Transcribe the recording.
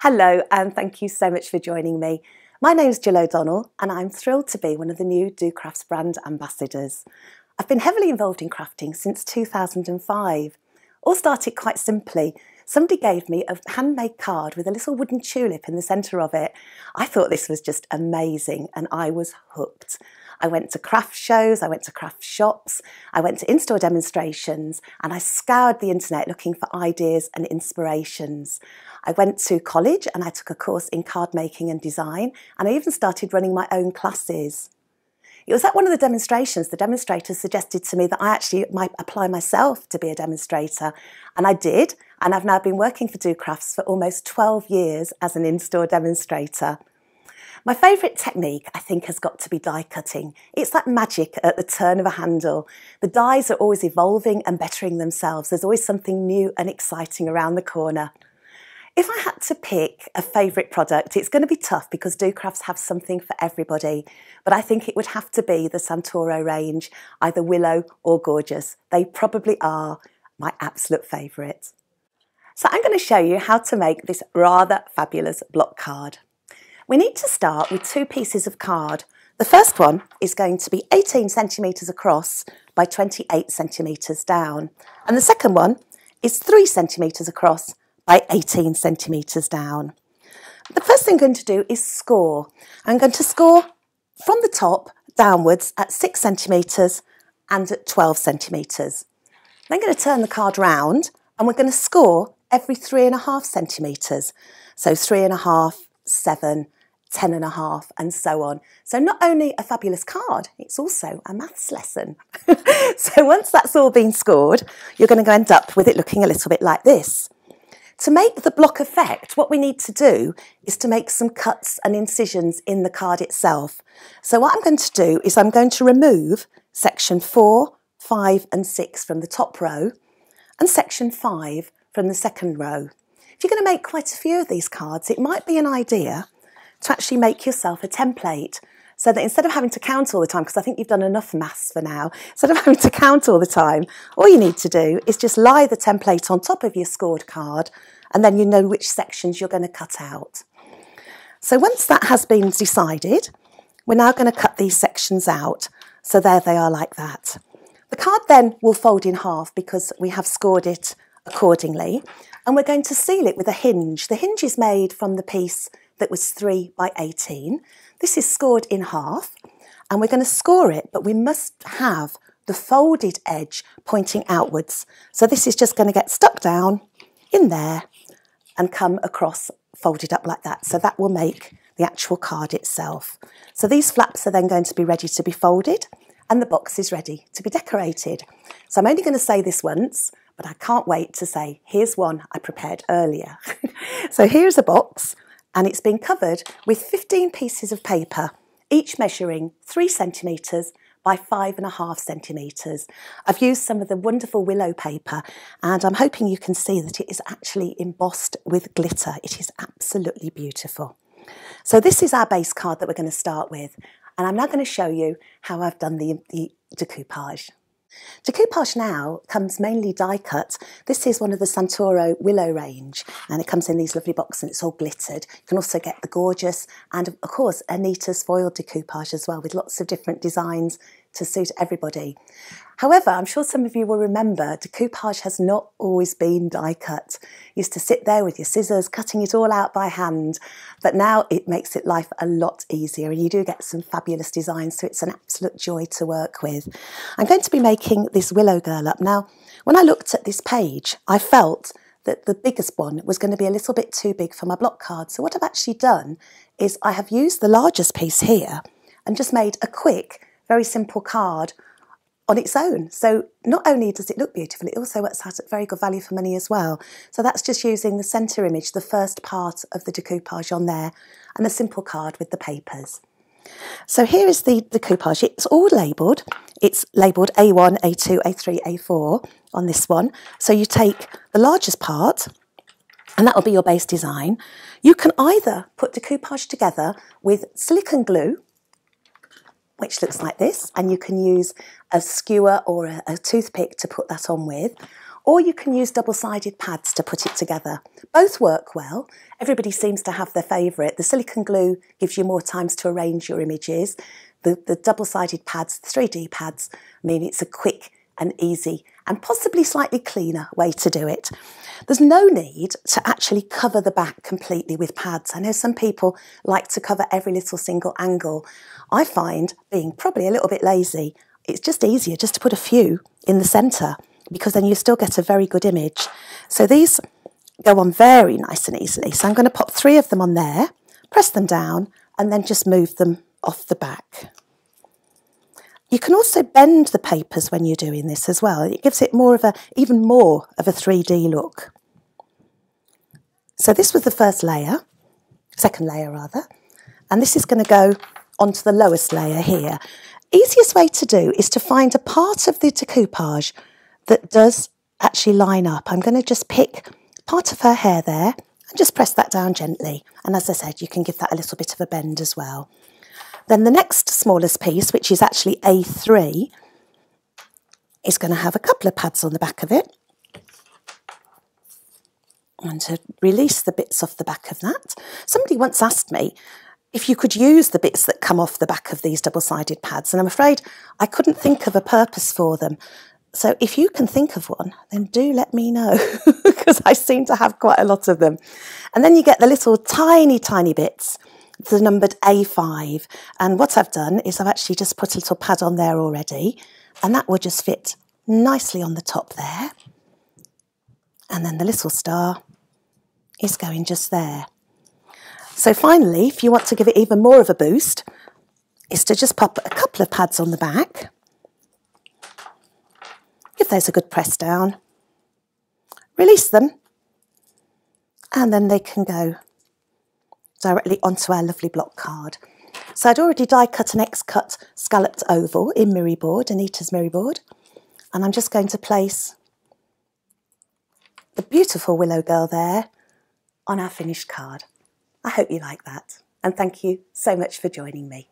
Hello, and thank you so much for joining me. My name's Gill O'Donnell, and I'm thrilled to be one of the new docrafts brand ambassadors. I've been heavily involved in crafting since 2005. All started quite simply. Somebody gave me a handmade card with a little wooden tulip in the centre of it. I thought this was just amazing, and I was hooked. I went to craft shows, I went to craft shops, I went to in-store demonstrations, and I scoured the internet looking for ideas and inspirations. I went to college and I took a course in card making and design, and I even started running my own classes. It was at one of the demonstrations, the demonstrator suggested to me that I actually might apply myself to be a demonstrator, and I did, and I've now been working for docrafts for almost 12 years as an in-store demonstrator. My favourite technique, I think, has got to be die cutting. It's like magic at the turn of a handle. The dies are always evolving and bettering themselves. There's always something new and exciting around the corner. If I had to pick a favourite product, it's going to be tough because docrafts have something for everybody, but I think it would have to be the Santoro range, either Willow or Gorgeous. They probably are my absolute favourite. So I'm going to show you how to make this rather fabulous block card. We need to start with two pieces of card. The first one is going to be 18 centimetres across by 28 centimetres down, and the second one is 3 centimetres across by 18 centimetres down. The first thing I'm going to do is score. I'm going to score from the top downwards at 6 centimetres and at 12 centimetres. Then I'm going to turn the card round and we're going to score every 3.5 centimetres. So 3.5, 7, 10.5 and so on. So not only a fabulous card, it's also a maths lesson. So once that's all been scored, you're going to end up with it looking a little bit like this. To make the block effect, what we need to do is to make some cuts and incisions in the card itself. So what I'm going to do is I'm going to remove section 4, 5 and 6 from the top row and section 5 from the second row. If you're going to make quite a few of these cards, it might be an idea to actually make yourself a template so that instead of having to count all the time, because I think you've done enough maths for now, instead of having to count all the time, all you need to do is just lie the template on top of your scored card and then you know which sections you're going to cut out. So once that has been decided, we're now going to cut these sections out. So there they are like that. The card then will fold in half because we have scored it accordingly, and we're going to seal it with a hinge. The hinge is made from the piece that was 3 by 18. This is scored in half and we're going to score it, but we must have the folded edge pointing outwards. So this is just going to get stuck down in there and come across folded up like that. So that will make the actual card itself. So these flaps are then going to be ready to be folded and the box is ready to be decorated. So I'm only going to say this once, but I can't wait to say, here's one I prepared earlier. So here's a box. And it's been covered with 15 pieces of paper, each measuring 3 centimetres by 5.5 centimetres. I've used some of the wonderful Willow paper and I'm hoping you can see that it is actually embossed with glitter. It is absolutely beautiful. So this is our base card that we're going to start with, and I'm now going to show you how I've done the decoupage. Decoupage now comes mainly die cut. This is one of the Santoro Willow range and it comes in these lovely boxes and it's all glittered. You can also get the Gorgeous and of course Anita's foil decoupage as well, with lots of different designs to suit everybody. However, I'm sure some of you will remember decoupage has not always been die cut. You used to sit there with your scissors cutting it all out by hand, but now it makes it life a lot easier and you do get some fabulous designs, so it's an absolute joy to work with. I'm going to be making this Willow girl up. Now, when I looked at this page, I felt that the biggest one was going to be a little bit too big for my block card. So what I've actually done is I have used the largest piece here and just made a quick, very simple card on its own. So not only does it look beautiful, it also works out at very good value for money as well. So that's just using the centre image, the first part of the decoupage on there, and a simple card with the papers. So here is the decoupage. It's all labelled. It's labelled A1, A2, A3, A4 on this one. So you take the largest part and that will be your base design. You can either put decoupage together with silicone glue, which looks like this, and you can use a skewer or a toothpick to put that on with, or you can use double-sided pads to put it together. Both work well. Everybody seems to have their favourite. The silicone glue gives you more times to arrange your images. The double-sided pads, the 3D pads, mean it's a quick and easy and possibly slightly cleaner way to do it. There's no need to actually cover the back completely with pads. I know some people like to cover every little single angle. I find, being probably a little bit lazy, it's just easier just to put a few in the centre, because then you still get a very good image. So these go on very nice and easily. So I'm going to pop 3 of them on there, press them down, and then just move them off the back. You can also bend the papers when you're doing this as well. It gives it even more of a 3D look. So this was the second layer rather, and this is going to go onto the lowest layer here. Easiest way to do is to find a part of the decoupage that does actually line up. I'm going to just pick part of her hair there and just press that down gently. And as I said, you can give that a little bit of a bend as well. Then the next smallest piece, which is actually A3, is going to have a couple of pads on the back of it. And to release the bits off the back of that. Somebody once asked me if you could use the bits that come off the back of these double-sided pads, and I'm afraid I couldn't think of a purpose for them. So if you can think of one, then do let me know, because I seem to have quite a lot of them. And then you get the little tiny, tiny bits, the numbered A5. And what I've done is I've actually just put a little pad on there already, and that will just fit nicely on the top there. And then the little star is going just there. So finally, if you want to give it even more of a boost, is to just pop a couple of pads on the back. Give those a good press down. Release them. And then they can go directly onto our lovely block card. So I'd already die cut an X-cut scalloped oval in Mirrorboard, Anita's Mirrorboard. And I'm just going to place the beautiful Willow girl there on our finished card. I hope you like that, and thank you so much for joining me.